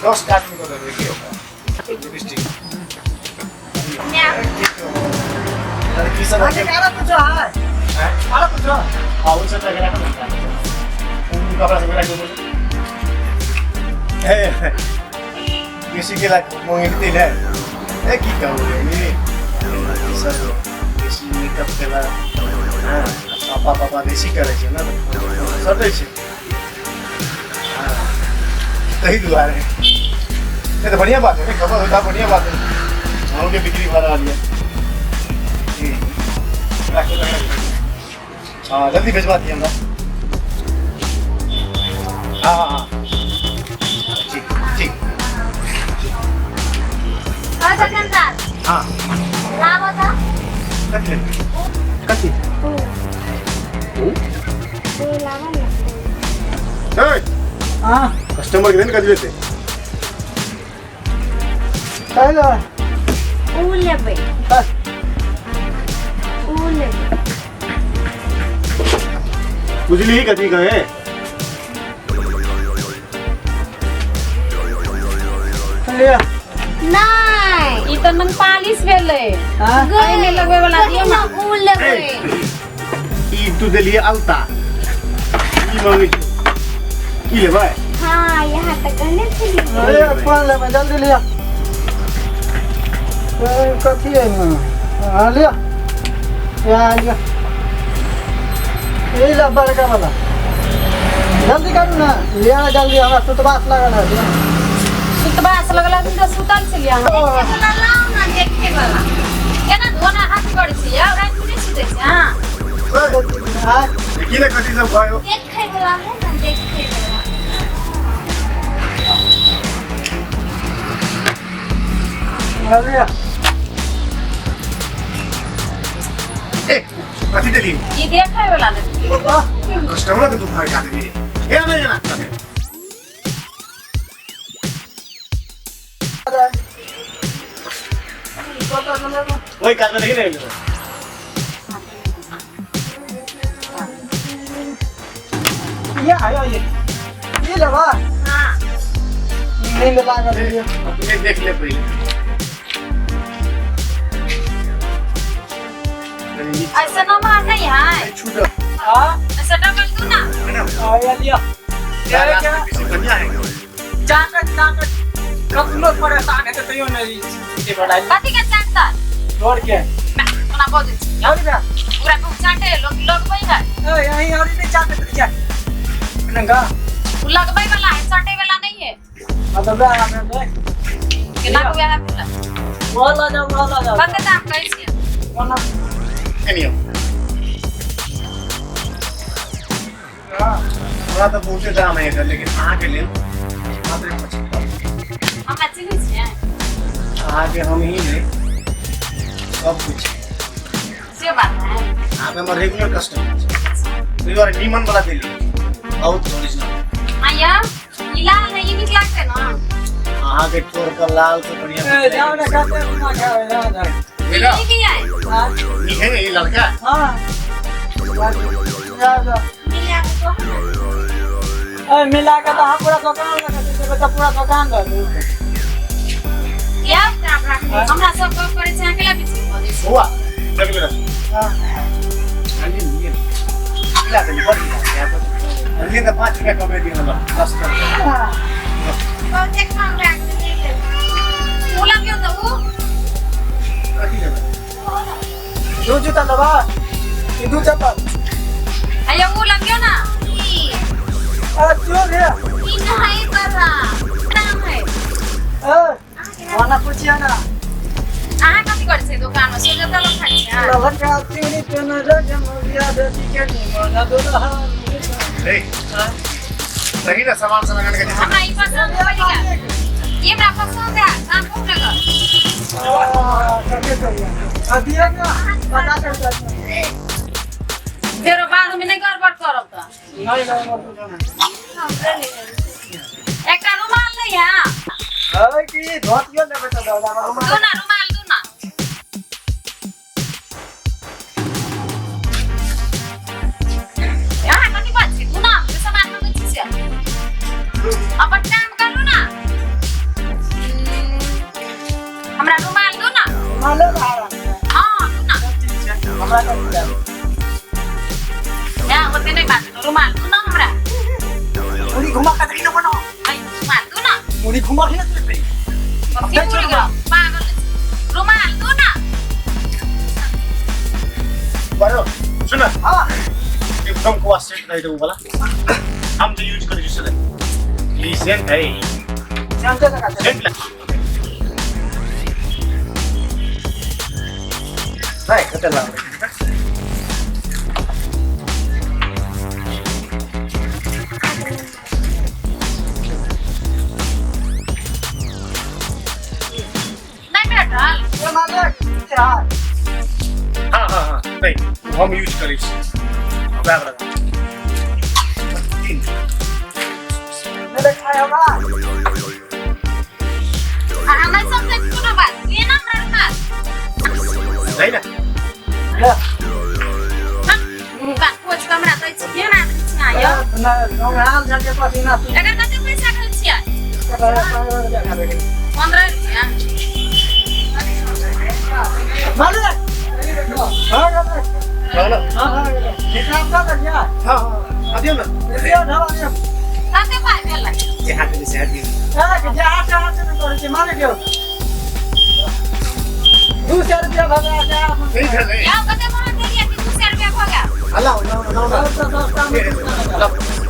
10 cartoon को दे के होगा लिपस्टिक लड़की सब आगे काला कुछ है काला कुछ हां उनसे तो गया था उन कपड़ा से मेरा जो है किसी के लायक मोंगे है ए की कहूं ये सर किसी मेकअप केला हां पापा देसी करे छे ना सटै छे हां सही दुआरे ये तो बढ़िया बात है खबर होता बढ़िया बात है हम के बिक्री बढ़ा लिया हाँ जल्दी भिजवा दिए हमरा हाँ ठीक ठीक हाँ कथी हां कस्टमर के दिन कर लेते काला उले भाई बस उले बुझली कथी कहे लिया नहीं ई तो नन पालिश भेले हां आई में लगवे वाला दियो ना उले भाई ई तू देलिए अलता ई मांगे ई ले भाई हाँ यहाँ तक गले थे अरे कौन ले जल्दी लिया कथी है हां लिया या लिया ये ला बड़का वाला जल्दी करू ना लिया जल्दी हमरा सुतबास लगल है सुतबास लगला दिन तो सुतल से लिया वाला लाओ ना देखे वाला केना धोना हाथ पड़े छै या रात में सुते छै हां हां की ले कथी सब भयो देखे वाला है ना देखे वाला लिया ए कथी देली ई देखे वाला ने कस्टमर के तू भाई का देली ए नहीं ना वही काट देगी नहीं ये आयो ये लवा हाँ नहीं लगा लिया तुम्हें देख ले पहले ऐसा ना मार नहीं है छूटा हां ऐसा डबल दू ना आया लिया क्या क्या किसी बढ़िया है जाकर कब लोग परेशान है तो तैयो नहीं ये बड़ा कथी के चाटता छोड़ के ना ना बोल दे और क्या पूरा को चाटे लोग भाई है ए यहीं और नहीं चाहते तो क्या नंगा उ लगबै वाला है चाटे वाला नहीं है मतलब आ मैं के लगबै है पूरा बोला जा बता दाम कैसे बोला एनियो थोड़ा तो पूछे दाम है इधर लेकिन आगे ले मात्र 25 हम अच्छे से आगे हम ही ले सब कुछ से बात है आगे हम रेगुलर कस्टमर यू आर नीमन वाला दिल्ली आउट ओरिजिनल आया ई लाल है ये निक लागते ना आगे छोड़ कर लाल से बढ़िया ए जाओ ना खाते ना खाओ जा मेरा ये क्या है हां ये है ये लड़का हां जा मिला तो ए मिला के तो हम पूरा दुकान लगा दे तो पूरा दुकान कर क्या हमरा सब को करे छै अकेला पीछे बोले हुआ रेगुलर हां अरे ये मिला तो बहुत है अरे तो 5 रुपए का बेटी वाला 10 का बहुत एक काम रख दे बोला क्यों तो वो कथी है दो जूता लगा ये दो चप्पल आया वो लग गया ना आ क्यों रे ई नहीं कर रहा नाम है ए वाला पूछिया ना आहा कथी करे छै दुकान में सोचे त लोग खाइ छै लवन का चीनी पे न लगे मुरिया दे के नहीं ना दो रहा ए सही ना सामान से लगाने का हमरा ई पसंद पड़ी का ये हमरा पसंद है दाम खूब लगा करके तो दिया ना पता कर फेरो बाद में नहीं गड़बड़ करब त नहीं नहीं एकटा रुमाल नहीं है है कि धोतियो लेबे तो दादा दो ना रुमाल दो ना यहाँ कथी बात छै दो ना सामान में कुछ छै अपन काम करू ना सेट गरिदेऊ होला हम चाहिँ युज गरेको छु त यी सेन्ट है शांत का सेन्ट नाही कता लावले नहीं मेरा ढाल ये मालिक क्या हाँ हाँ हाँ नहीं हम यूज करें बैग लगा तीन मेरे खाया होगा हमारे सबसे छोटा बात ये ना मरना नहीं ना या बात कुछ कमरा तो इसलिए ना आयो ना नौराल जाके पसीना तू अगर कते पैसा खर्चिया 15 रुपया मालिक हाँ लाओ हाँ हिसाब का क्या हाँ हाँ आदियो ना ये ढाला ये कते पाए बेला यहाँ के लिए आदियो कि जा आटे में करे मालिक क्यों 200 रुपया भगा जा नहीं था नहीं या कते मोहन दे दिया कि 200 रुपया हो गया अल्लाह अल्लाह अल्लाह सस्ता